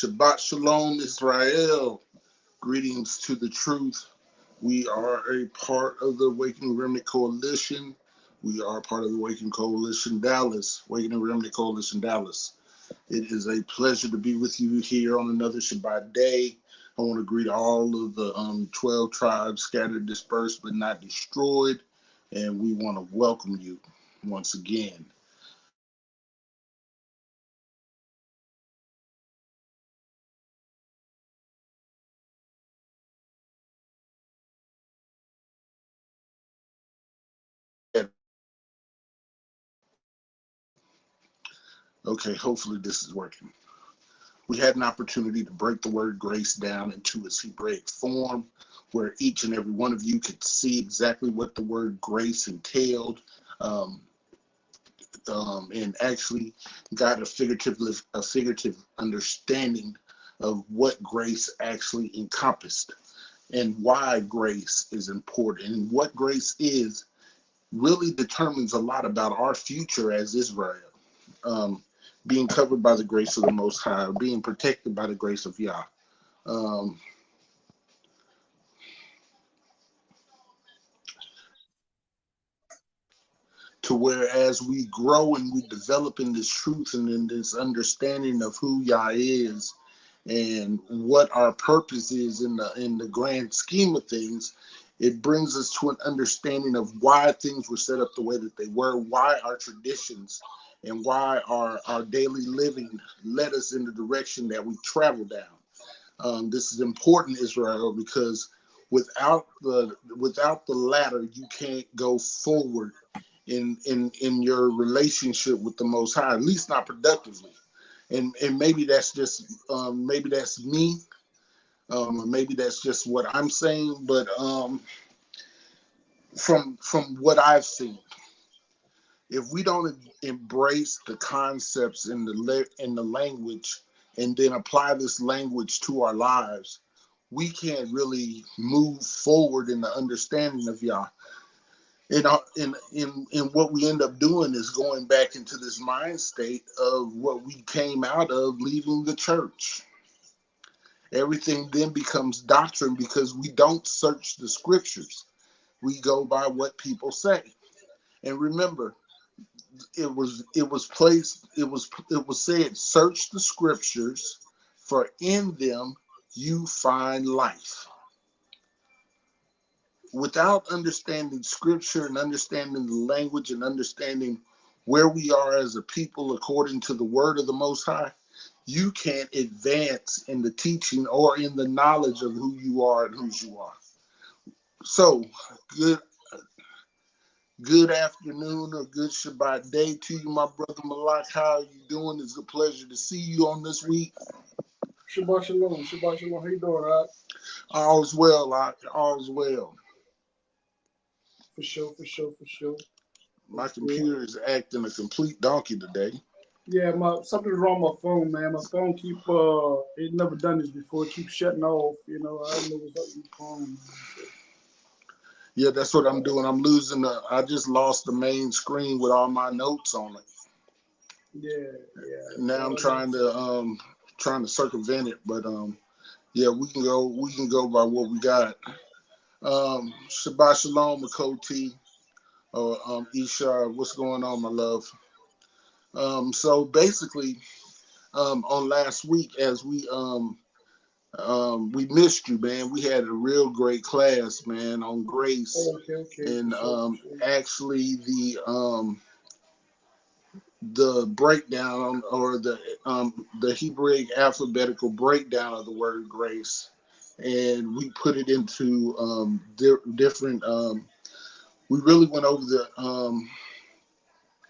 Shabbat Shalom, Israel. Greetings to the truth. We are a part of the Awakening Remnant Coalition. We are part of the Awakening Coalition Dallas, Awakening Remnant Coalition Dallas. It is a pleasure to be with you here on another Shabbat day. I want to greet all of the 12 tribes scattered, dispersed, but not destroyed. And we want to welcome you once again. Okay, hopefully this is working. We had an opportunity to break the word grace down into its Hebraic form, where each and every one of you could see exactly what the word grace entailed, and actually got a figurative understanding of what grace actually encompassed and why grace is important. And what grace is really determines a lot about our future as Israel. Being covered by the grace of the Most High, being protected by the grace of Yah. To where as we grow and we develop in this truth and in this understanding of who Yah is and what our purpose is in the grand scheme of things, it brings us to an understanding of why things were set up the way that they were, why our traditions and why our daily living led us in the direction that we travel down. This is important, Israel, because without the latter, you can't go forward in your relationship with the Most High, at least not productively. And maybe that's just maybe that's me, or maybe that's just what I'm saying. But from what I've seen, if we don't embrace the concepts in the language and then apply this language to our lives, we can't really move forward in the understanding of Yah. In what we end up doing is going back into this mind state of what we came out of leaving the church. Everything then becomes doctrine because we don't search the scriptures. We go by what people say. And remember, it was said, search the scriptures, for in them you find life. Without understanding scripture and understanding the language and understanding where we are as a people according to the word of the Most High, you can't advance in the teaching or in the knowledge of who you are and whose you are. So, good afternoon or good Shabbat day to you, my brother Malak. How are you doing? It's a pleasure to see you on this week. Shabbat Shalom. Shabbat Shalom. How you doing, Rod? All's well, all's well. For sure. My computer is acting a complete donkey today. Yeah, something's wrong with my phone, man. My phone it never done this before. It keeps shutting off. I don't know what's up with the phone. Yeah, that's what I'm doing. I just lost the main screen with all my notes on it. Yeah. Now I'm trying to circumvent it, but yeah, we can go by what we got. Shabbat Shalom, Makoti, or Isha, what's going on, my love? So basically, on last week, as we missed you, man. We had a real great class, man, on grace. Okay. And actually the breakdown or the Hebraic alphabetical breakdown of the word grace, and we put it into different. We really went over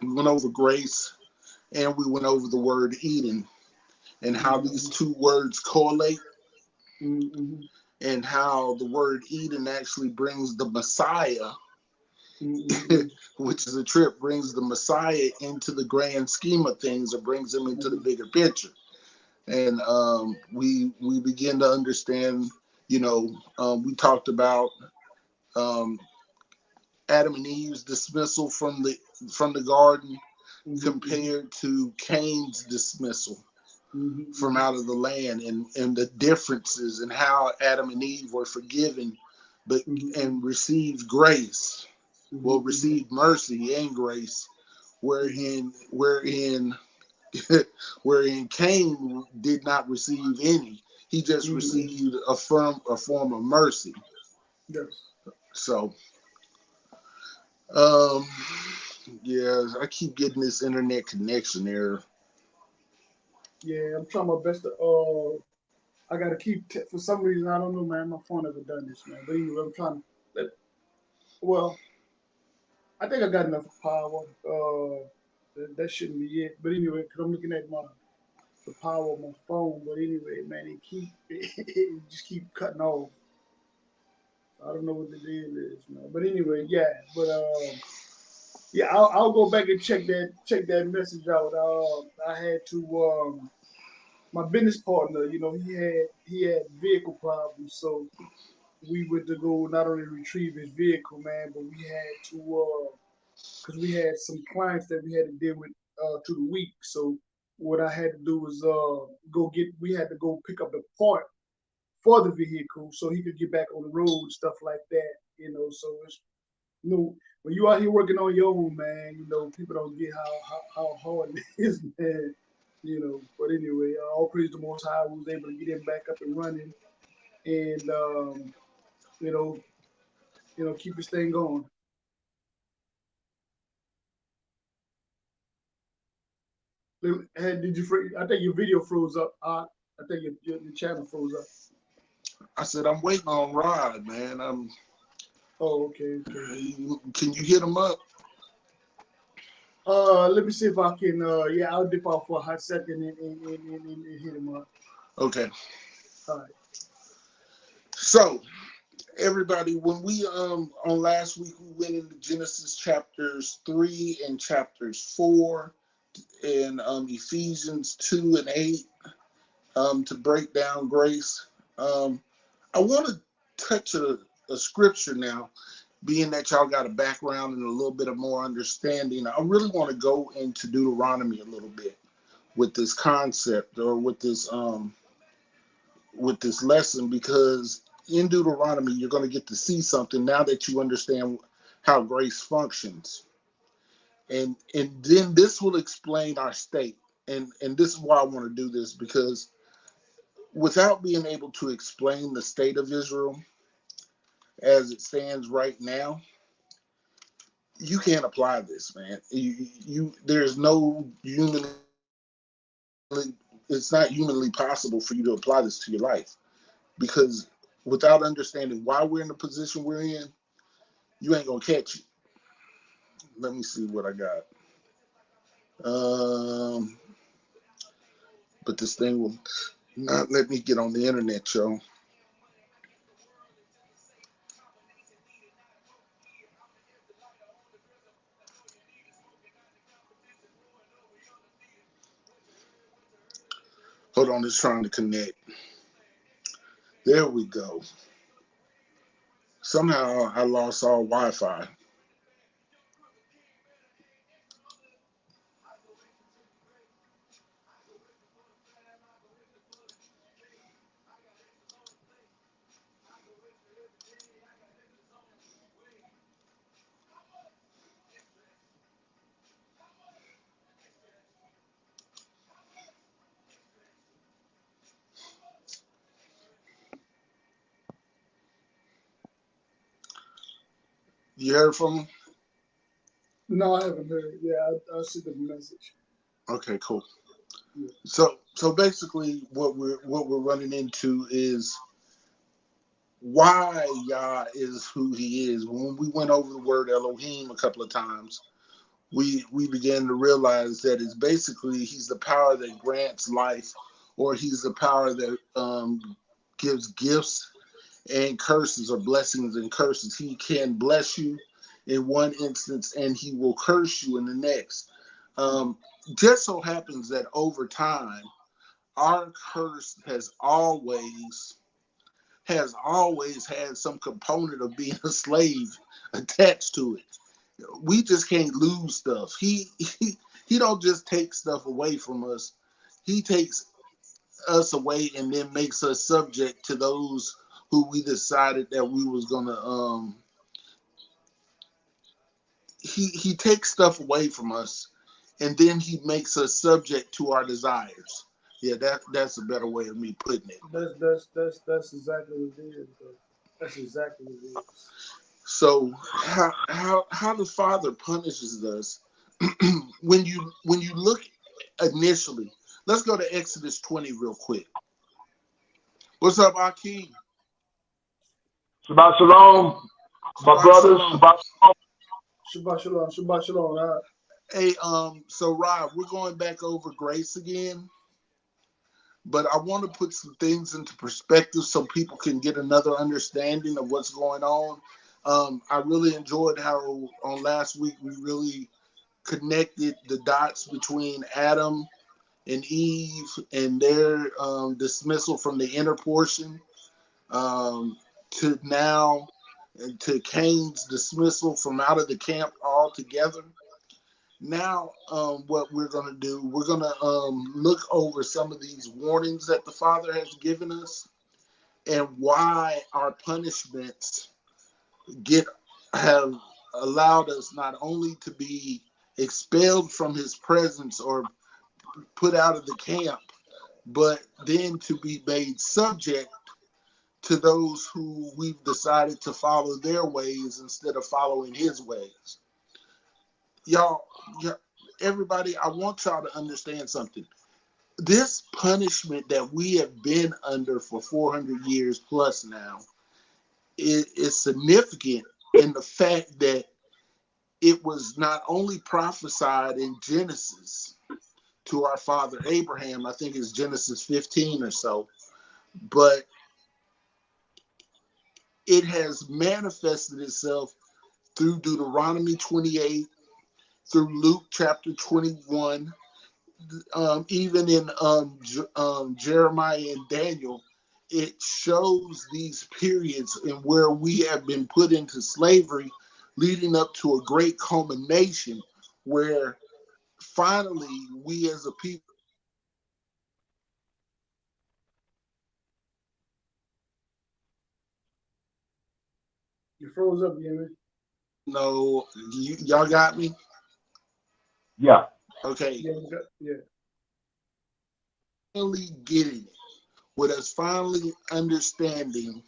we went over grace, and we went over the word Eden, and how these two words correlate. Mm-hmm. And how the word Eden actually brings the Messiah, which is a trip, brings the Messiah into the grand scheme of things, or brings him into the bigger picture. And we begin to understand, we talked about Adam and Eve's dismissal from the garden compared to Cain's dismissal. from out of the land, and the differences and how Adam and Eve were forgiven, but and received grace, well, received mercy and grace, wherein wherein Cain did not receive any. He just received a form of mercy. Yes. So, um, yeah, I keep getting this internet connection error. Yeah, I'm trying my best to. I gotta keep. For some reason, I don't know, man. My phone never done this, man. But anyway, I'm trying to. Well, I think I got enough power. That shouldn't be it. But anyway, because I'm looking at my the power of my phone. But anyway, man, it just keep cutting off. I don't know what the deal is, man. But anyway, yeah. But yeah, I'll go back and check that message out. I had to my business partner, he had vehicle problems, so we went to go not only retrieve his vehicle, man, but we had to because we had some clients that we had to deal with through the week. So what I had to do was we had to go pick up the part for the vehicle so he could get back on the road, stuff like that. So it's when you out here working on your own, man, people don't get how hard it is, man. But anyway, all praise the Most High, who was able to get him back up and running, and you know, keep this thing going. Hey, I think your video froze up. I think your channel froze up. I said I'm waiting on Rod, man. Oh, okay, okay. Can you hit him up? Let me see if I can. Yeah, I'll dip out for a hot second and hit him up. Okay. All right. So everybody, when we on last week we went into Genesis chapters 3 and chapters 4 and Ephesians 2 and 8 to break down grace. I want to touch a scripture now, being that y'all got a background and a little bit of more understanding. I really want to go into Deuteronomy a little bit with this concept, or with this lesson, because in Deuteronomy you're going to get to see something now that you understand how grace functions, and then this will explain our state. And this is why I want to do this, because without being able to explain the state of Israel as it stands right now, you can't apply this, man. There's no humanly, it's not humanly possible for you to apply this to your life, because without understanding why we're in the position we're in, you ain't gonna catch it. Let me see what I got. Um, but this thing will not let me get on the internet, y'all. Hold on, it's trying to connect. There we go. Somehow I lost all Wi-Fi. You heard from him? No, I haven't heard. Yeah, I'll see the message. Okay, cool. Yeah. So basically what we're running into is why Yah is who he is. When we went over the word Elohim a couple of times, we began to realize that it's basically he's the power that grants life, or he's the power that gives gifts and curses, or blessings and curses. He can bless you in one instance and he will curse you in the next. Um, just so happens that over time, our curse has always had some component of being a slave attached to it. We just can't lose stuff. He don't just take stuff away from us. He takes us away and then makes us subject to those who we decided that we was gonna he takes stuff away from us, and then he makes us subject to our desires. Yeah, that's a better way of me putting it. That's exactly what it is, bro. That's exactly what it is. So how the Father punishes us when you look initially. Let's go to Exodus 20 real quick. What's up, Akeem? Shabbat Shalom, my Shabbat brothers. Shalom. Shabbat Shalom. Shabbat shalom, Shabbat shalom. Hey, so Rob, we're going back over grace again, but I want to put some things into perspective so people can get another understanding of what's going on. I really enjoyed how on last week we really connected the dots between Adam and Eve and their dismissal from the inner portion, to now to Cain's dismissal from out of the camp altogether. Now, what we're going to do, we're going to look over some of these warnings that the Father has given us and why our punishments get have allowed us not only to be expelled from his presence or put out of the camp, but then to be made subject to those who we've decided to follow their ways instead of following his ways. Y'all, everybody, I want y'all to understand something. This punishment that we have been under for 400 years plus now is significant in the fact that it was not only prophesied in Genesis to our father Abraham, I think it's Genesis 15 or so, but it has manifested itself through Deuteronomy 28, through Luke chapter 21, even in Jeremiah and Daniel. It shows these periods in where we have been put into slavery, leading up to a great culmination where finally we as a people You froze up, Yemi. know. Y'all got me? Yeah. Okay. Yeah, yeah. Finally getting it. With us finally understanding.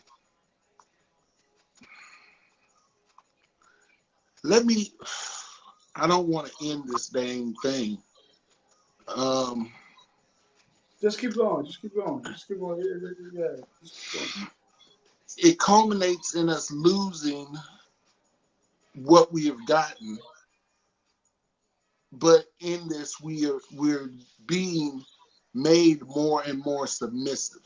I don't want to end this dang thing. Um, Just keep going. Just keep going. Just keep going. Yeah. Just keep going. it culminates in us losing what we have gotten, but in this we're being made more and more submissive.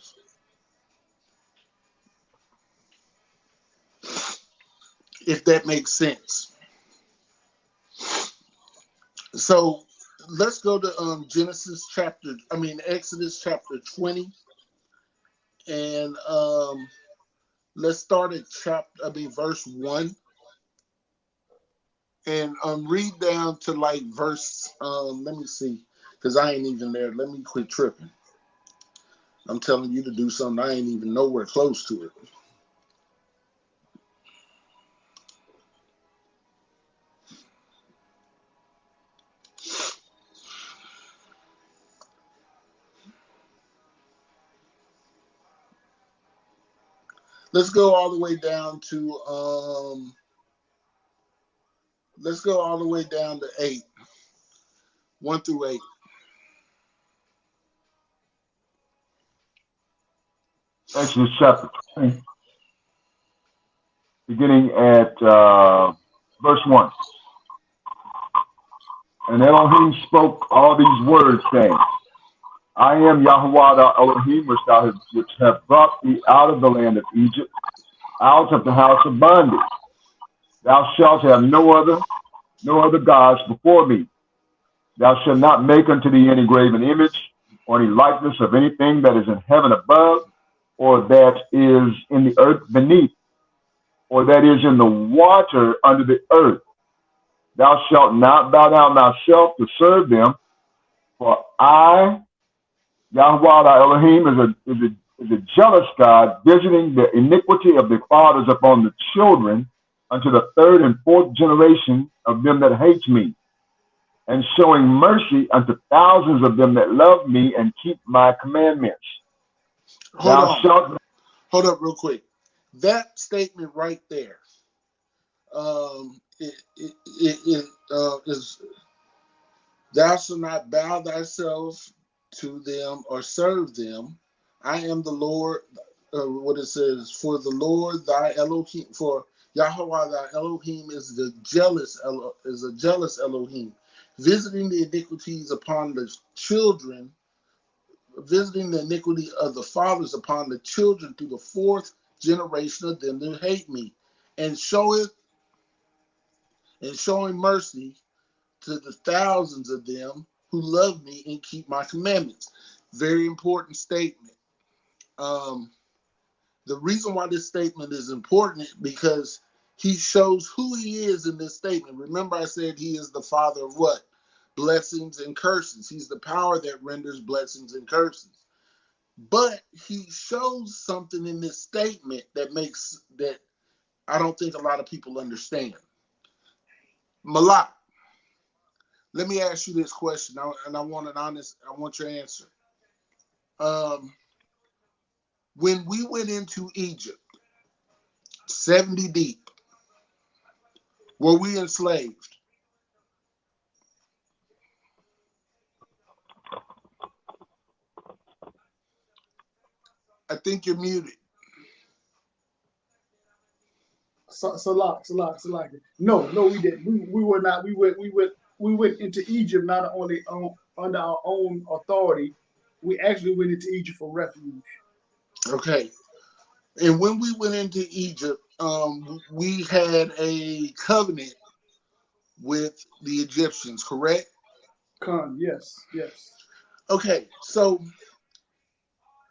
If that makes sense. So let's go to Exodus chapter 20, and let's start at verse 1, and read down to like verse. Let me see, because I ain't even there. Let me quit tripping. I'm telling you to do something I ain't even nowhere close to it. Let's go all the way down to 8, 1 through 8. Exodus chapter 20, beginning at verse 1. And Elohim spoke all these words, saying, I am Yahweh thou Elohim, which have brought thee out of the land of Egypt, out of the house of bondage. Thou shalt have no other gods before me. Thou shalt not make unto thee any graven image, or any likeness of anything that is in heaven above, or that is in the earth beneath, or that is in the water under the earth. Thou shalt not bow down thyself to serve them, for I Yahweh Elohim is a jealous God, visiting the iniquity of the fathers upon the children unto the third and fourth generation of them that hate me, and showing mercy unto thousands of them that love me and keep my commandments. Hold Thou on. shalt. Hold up real quick. That statement right there, is thou shalt not bow thyself to them or serve them. I am the Lord. What it says, for the Lord thy Elohim, for Yahweh thy Elohim is a jealous Elohim, visiting the iniquities upon the children, visiting the iniquity of the fathers upon the children through the fourth generation of them that hate me, and showing mercy to the thousands of them who love me and keep my commandments. Very important statement. The reason why this statement is important because he shows who he is in this statement. Remember, I said he is the father of what? Blessings and curses. He's the power that renders blessings and curses. But he shows something in this statement that I don't think a lot of people understand. Malak, let me ask you this question, and I want your answer. When we went into Egypt, 70 deep, were we enslaved? I think you're muted. Salak. No, we didn't. We were not. We went into Egypt not only under our own authority. We actually went into Egypt for refuge. Okay. And when we went into Egypt, we had a covenant with the Egyptians, correct? Yes. Okay, so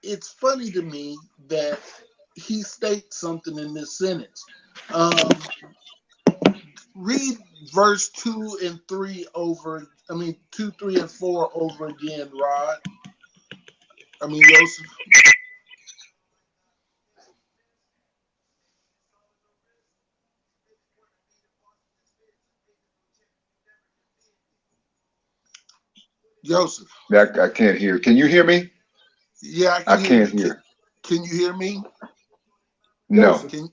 it's funny to me that he states something in this sentence. Read verse 2 and 3 over, 2, 3, and 4 over again, Rod. Joseph. Joseph. I can't hear. Can you hear me? Yeah, I can't hear. Can you hear me? No. Joseph, can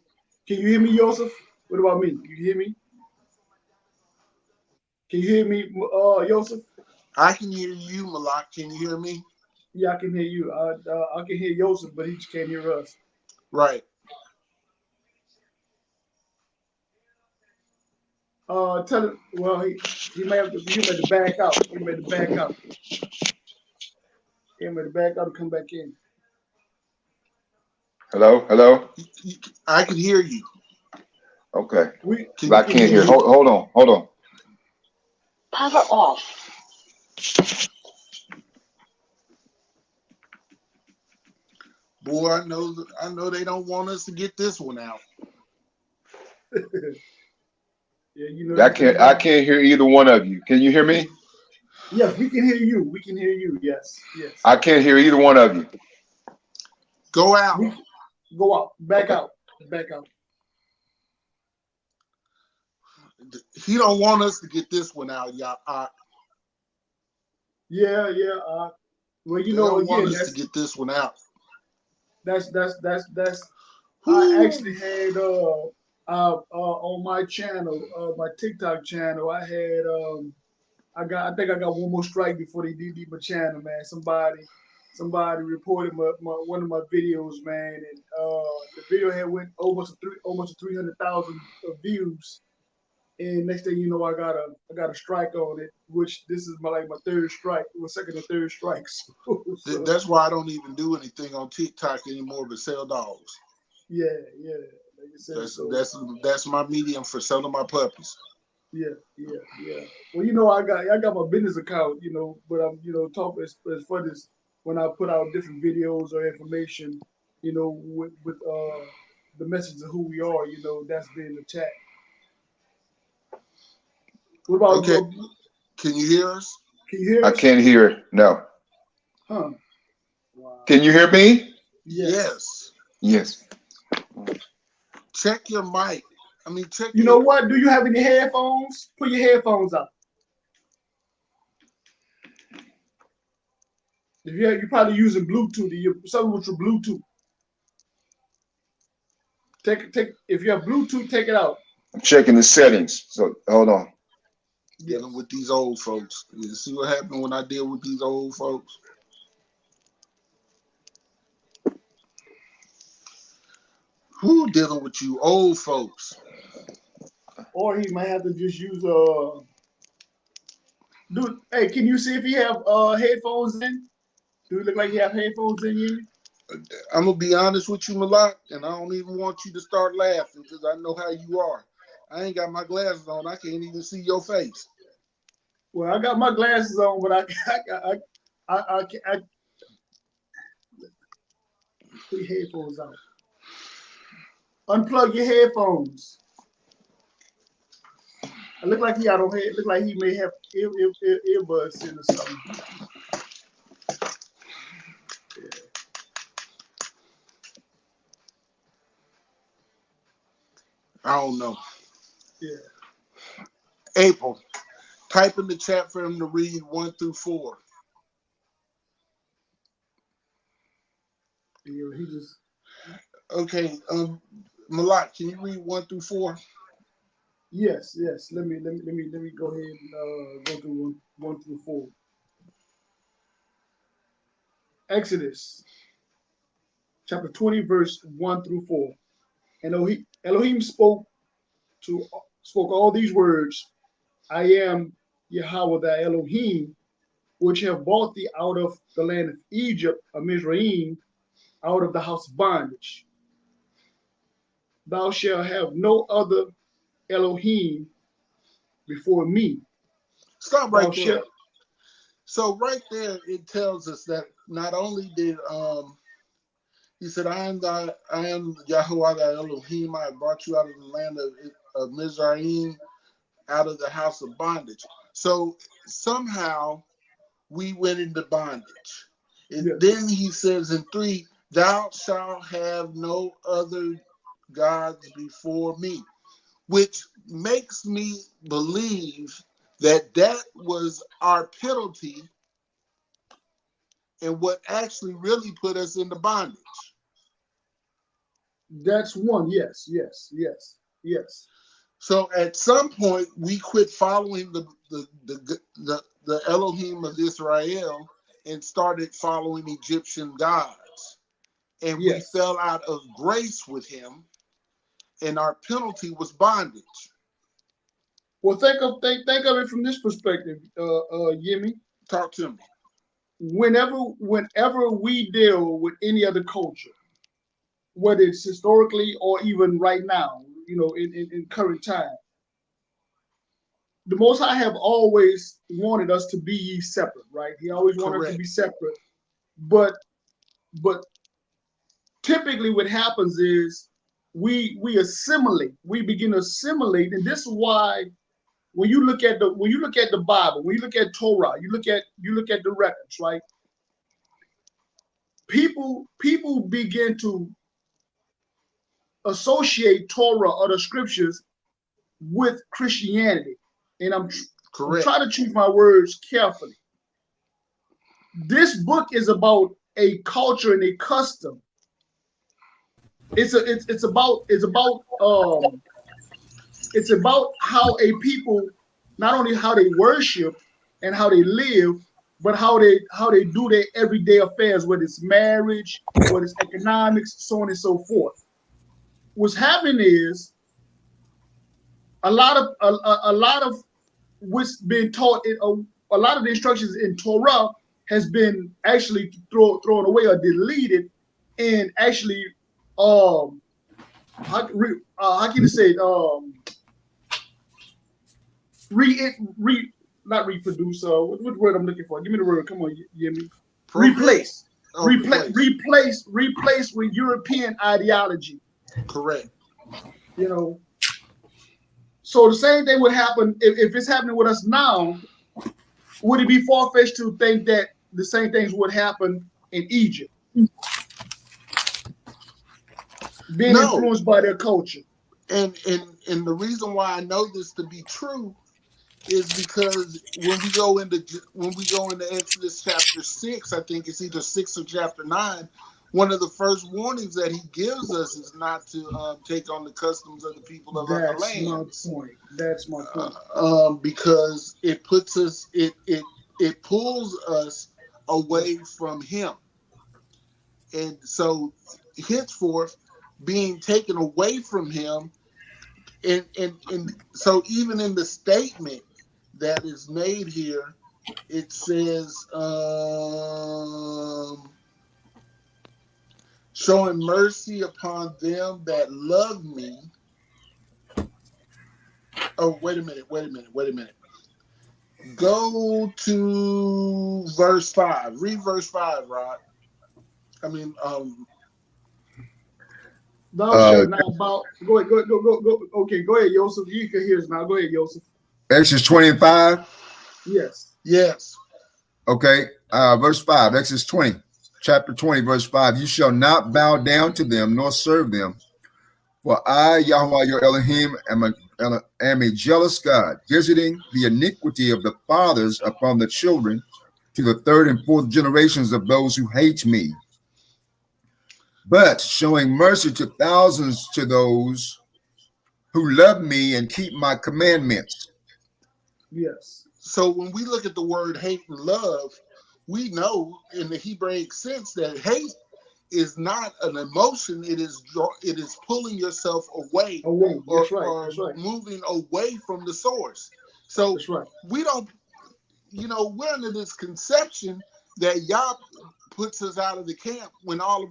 you hear me, Joseph? What about me? You hear me? Can you hear me, Joseph? I can hear you, Malak. Can you hear me? Yeah, I can hear you. I can hear Joseph, but he just can't hear us. Right. Tell him. Well, he may have to back out. He may have to back out. He may have to back out and come back in. Hello. I can hear you. Okay. Can I can't hear. Hold on. Power off. Boy, I know they don't want us to get this one out. Yeah, you know. I can't hear either one of you. Can you hear me? Yes, we can hear you. We can hear you. Yes. I can't hear either one of you. Go out. Go out. Back out. He don't want us to get this one out, y'all. Yeah. Well, you they know, don't again, want us to get this one out. That's. I actually had on my channel, my TikTok channel, I had I think I got one more strike before they delete my channel, man. Somebody reported one of my videos, man, and the video had went almost 300,000 views. And next thing you know, I got a strike on it, which this is my third strike, my second or third strikes. So, that's why I don't even do anything on TikTok anymore but sell dogs. Yeah. Like you said, that's my medium for selling my puppies. Yeah. Well, you know, I got my business account, you know, but I'm, you know, talking as far as when I put out different videos or information, you know, with the message of who we are, you know, that's being attacked. What about? Okay. Can you hear us? Can you hear us? I can't hear it. No. Huh? Can you hear me? Yes. Yes. Check your mic. I mean, check You know what? Do you have any headphones? Put your headphones up. If you're probably using Bluetooth, something with your Bluetooth. Take. If you have Bluetooth, take it out. I'm checking the settings. So hold on. Dealing with these old folks. You see what happened when I deal with these old folks? Who dealing with you old folks? Or he might have to just use Dude, hey, can you see if he have headphones in? Do it look like he have headphones in you? I'm gonna be honest with you, Malak, and I don't even want you to start laughing because I know how you are. I ain't got my glasses on. I can't even see your face. Well, I got my glasses on, but I put your headphones out. Unplug your headphones. It look like he out on head. Look like he may have earbuds in or something. Yeah. I don't know. Yeah. April, type in the chat for him to read 1 through 4. You know, he just. Okay, Malak, can you read 1 through 4? Yes. Let me go ahead and go through one through 4. Exodus chapter 20, verse 1 through 4. And Elohim spoke all these words. I am Yahweh thy Elohim, which have brought thee out of the land of Egypt, of Mizraim, out of the house of bondage. Thou shalt have no other Elohim before me. Stop right there. So right there, it tells us that not only did he said, I am Yahweh thy Elohim, I brought you out of the land of Mizraim, out of the house of bondage. So somehow we went into bondage. And then he says in 3, thou shalt have no other gods before me, which makes me believe that was our penalty and what actually really put us into bondage. That's one. Yes. So at some point we quit following the Elohim of Israel and started following Egyptian gods, and we fell out of grace with him, and our penalty was bondage. Well, think of it from this perspective, Yemi. Talk to me. Whenever we deal with any other culture, whether it's historically or even right now, in current time, the Most High have always wanted us to be separate, right? He always wanted us to be separate, but typically what happens is we assimilate. We begin to assimilate, and this is why when you look at the Bible, when you look at Torah, you look at the records, right? People begin to associate Torah or the scriptures with Christianity, and I'm trying to choose my words carefully. This book is about a culture and a custom. It's about how a people, not only how they worship and how they live, but how they do their everyday affairs, whether it's marriage, whether it's economics, so on and so forth. What's happening is a lot of what's been taught in a lot of the instructions in Torah has been actually thrown away or deleted, and actually how can you say not reproduce. What word I'm looking for? Give me the word. Come on, Yemi. Replace with European ideology. Correct. So the same thing would happen if it's happening with us now. Would it be far-fetched to think that the same things would happen in Egypt? Being No. influenced by their culture. And the reason why I know this to be true is because when we go into Exodus chapter 6, I think it's either 6 or chapter 9, one of the first warnings that he gives us is not to take on the customs of the people of other That's my lands. point. That's my point. Because it puts us, it pulls us away from him. And so henceforth, being taken away from him, and so even in the statement that is made here, it says, showing mercy upon them that love me. Oh, wait a minute. Go to verse 5. Read verse 5, Rod. I mean, Thou shalt not bow. Go ahead, go. Okay, go ahead, Joseph. You can hear us now. Go ahead, Joseph. Exodus 25. Yes. yes. Okay. Verse 5. Exodus 20. Chapter 20, verse 5. You shall not bow down to them nor serve them. For I, Yahweh your Elohim, am a jealous God, visiting the iniquity of the fathers upon the children to the third and fourth generations of those who hate me, but showing mercy to thousands to those who love me and keep my commandments. Yes. So when we look at the word hate and love, we know in the Hebraic sense that hate is not an emotion. It is pulling yourself away, or moving away from the source. So that's right. We don't, we're under this conception that Yah puts us out of the camp when all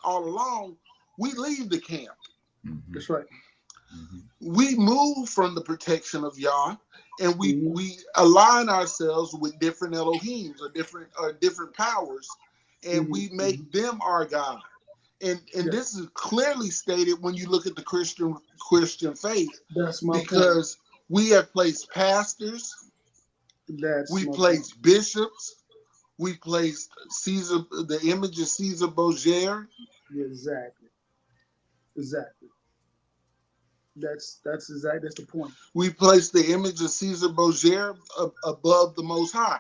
along we leave the camp. That's right. We move from the protection of Yah, and we align ourselves with different Elohims or different powers, and we make them our God. And this is clearly stated when you look at the Christian faith. That's my because point. We have placed pastors, we placed bishops, we placed Caesar, the image of Caesar Borgia. Exactly. That's the point. We placed the image of Caesar Borgia above the Most High.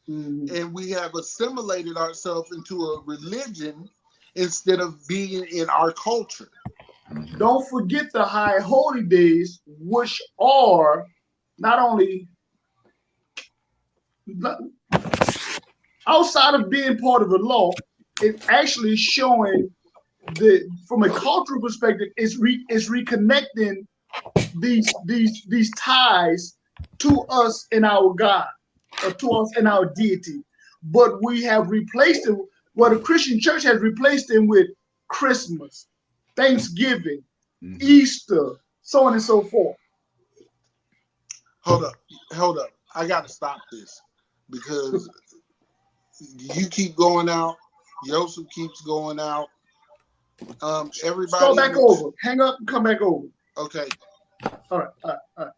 And we have assimilated ourselves into a religion instead of being in our culture. Don't forget the high holy days, which are not only outside of being part of the law, it's actually showing from a cultural perspective, it's reconnecting these ties to us and our God, or to us and our deity. But we have replaced it. The Christian church has replaced them with Christmas, Thanksgiving, Easter, so on and so forth. Hold up. I got to stop this because you keep going out. Joseph keeps going out. Everybody. Go back over. Hang up and come back over. Okay. All right.